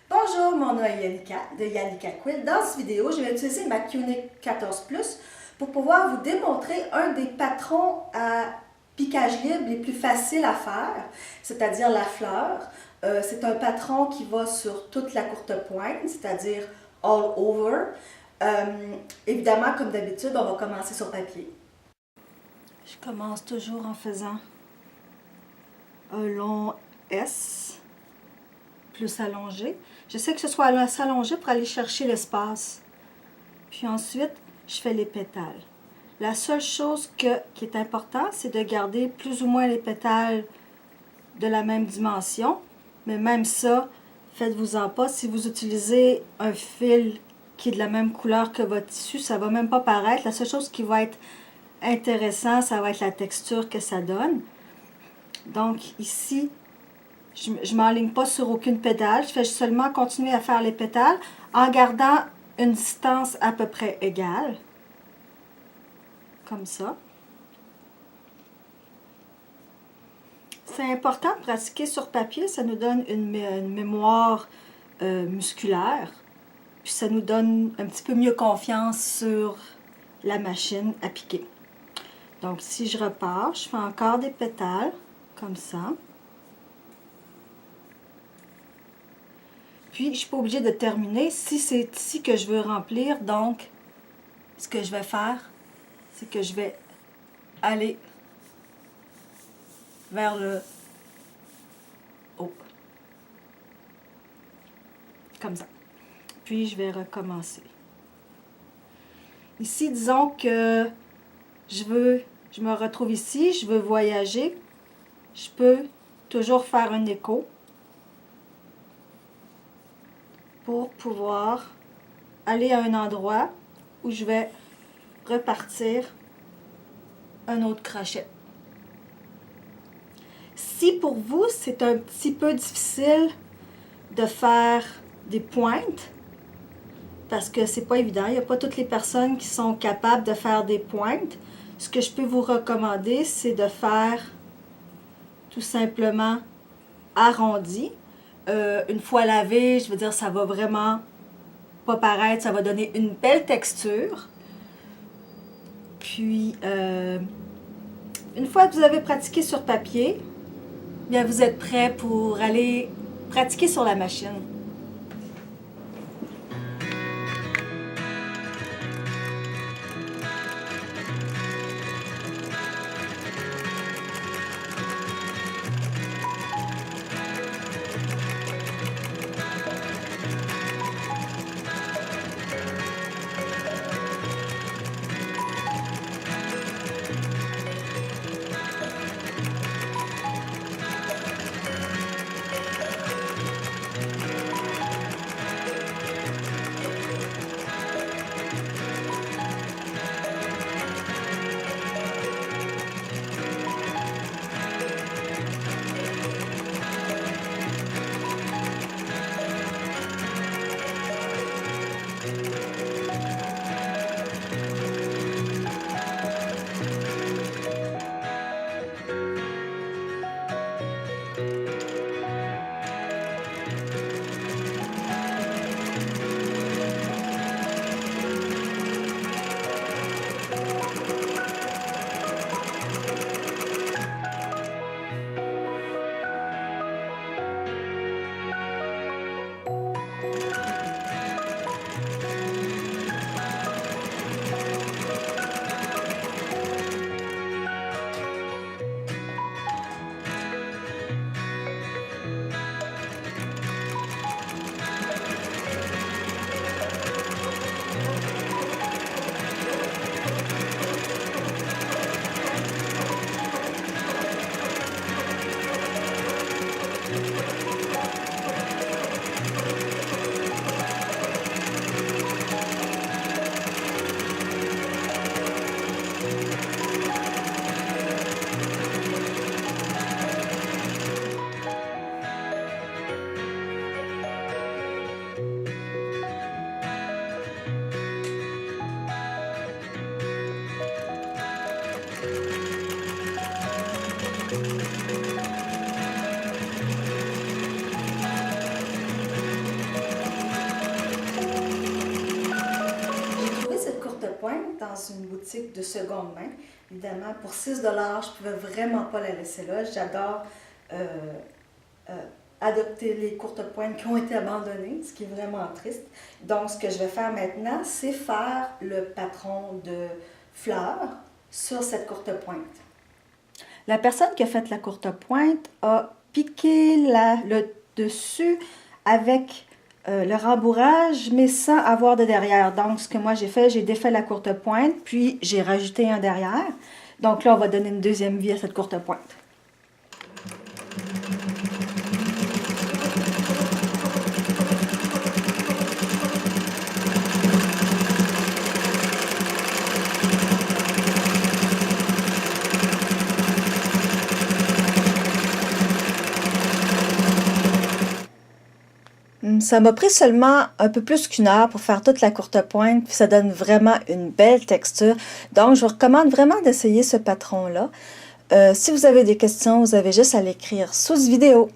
Bonjour, mon nom est Yannicka de Yannicka Quilt. Dans cette vidéo, je vais utiliser ma Qnic 14 Plus pour pouvoir vous démontrer un des patrons à piquage libre les plus faciles à faire, c'est-à-dire la fleur. C'est un patron qui va sur toute la courte pointe, c'est-à-dire all over. Évidemment, comme d'habitude, on va commencer sur papier. Je commence toujours en faisant un long S plus allongé. J'essaie que ce soit assez allongé pour aller chercher l'espace. Puis ensuite, je fais les pétales. La seule chose qui est importante, c'est de garder plus ou moins les pétales de la même dimension. Mais même ça, faites-vous-en pas. Si vous utilisez un fil qui est de la même couleur que votre tissu, ça ne va même pas paraître. La seule chose qui va être intéressant, ça va être la texture que ça donne. Donc ici, je ne m'enligne pas sur aucune pédale. Je fais seulement continuer à faire les pétales en gardant une distance à peu près égale. Comme ça. C'est important de pratiquer sur papier. Ça nous donne une mémoire musculaire. Puis ça nous donne un petit peu mieux confiance sur la machine à piquer. Donc si je repars, je fais encore des pétales comme ça. Puis, je ne suis pas obligée de terminer si c'est ici que je veux remplir. Donc, ce que je vais faire, c'est que je vais aller vers le haut. Comme ça. Puis, je vais recommencer. Ici, disons que je me retrouve ici, je veux voyager. Je peux toujours faire un écho pour pouvoir aller à un endroit où je vais repartir un autre crochet. Si pour vous, c'est un petit peu difficile de faire des pointes, parce que c'est pas évident, il n'y a pas toutes les personnes qui sont capables de faire des pointes, ce que je peux vous recommander, c'est de faire tout simplement arrondi. Une fois lavé, je veux dire, ça va vraiment pas paraître, ça va donner une belle texture. Puis, une fois que vous avez pratiqué sur papier, bien vous êtes prêt pour aller pratiquer sur la machine. dans une boutique de seconde main. Évidemment, pour 6 $, je ne pouvais vraiment pas la laisser là. J'adore adopter les courtes pointes qui ont été abandonnées, ce qui est vraiment triste. Donc, ce que je vais faire maintenant, c'est faire le patron de fleurs sur cette courte pointe. La personne qui a fait la courte pointe a piqué le dessus avec le rembourrage, mais sans avoir de derrière. Donc, ce que moi j'ai fait, j'ai défait la courte pointe, puis j'ai rajouté un derrière. Donc là, on va donner une deuxième vie à cette courte pointe. Ça m'a pris seulement un peu plus qu'1 heure pour faire toute la courte pointe, puis ça donne vraiment une belle texture. Donc, je vous recommande vraiment d'essayer ce patron-là. Si vous avez des questions, vous avez juste à l'écrire sous cette vidéo.